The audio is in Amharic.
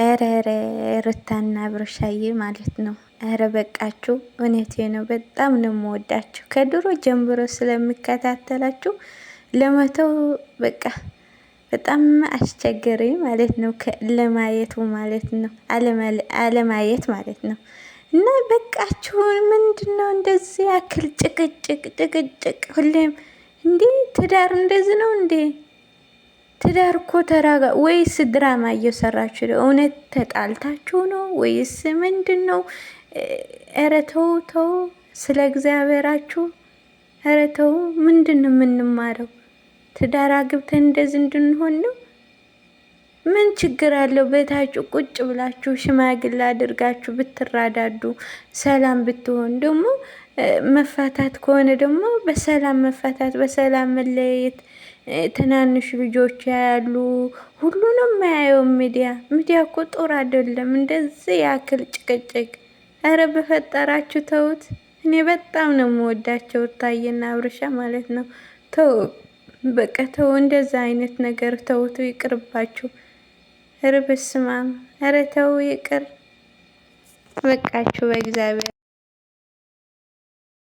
ኧረ ሩታና አብርሻዬ ማለት ነው። ኧረ በቃችሁ። እውነቴ ነው። በጣም ነው የምወዳችሁ ከድሮ ጀምሮ ስለሚከታተላችሁ ለመተው በቃ በጣም አስቸገረኝ ማለት ነው። ለማየቱ ማለት ነው አለማየት ማለት ነው። እና በቃችሁ። ምንድነው እንደዚህ ያክል ጭቅጭቅ ሁሌም እንዴ? ትዳር እንደዚህ ነው እንዴ? ትዳር እኮ ተራጋ ወይስ ድራማ እየሰራችሁ ነው? እውነት ተጣልታችሁ ነው ወይስ ምንድን ነው? ኧረ ተው ተው፣ ስለ እግዚአብሔራችሁ ኧረ ተው። ምንድን ነው የምንማረው? ትዳር አግብተን እንደዚህ እንድንሆን ነው? ምን ችግር አለው? ቤታችሁ ቁጭ ብላችሁ ሽማግሌ አድርጋችሁ ብትራዳዱ ሰላም ብትሆን ደግሞ መፋታት ከሆነ ደግሞ በሰላም መፋታት፣ በሰላም መለየት። ትናንሽ ልጆች ያያሉ። ሁሉንም የማያየው ሚዲያ እኮ ጦር አይደለም። እንደዚህ ያክል ጭቅጭቅ። ኧረ በፈጠራችሁ ተውት። እኔ በጣም ነው የምወዳቸው ሩታዬና አብርሻ ማለት ነው። ተው በቃ ተው፣ እንደዛ አይነት ነገር ተውቱ፣ ይቅርባችሁ። ኧረ በስመ አብ! ኧረ ተው ይቅር፣ በቃችሁ በእግዚአብሔር።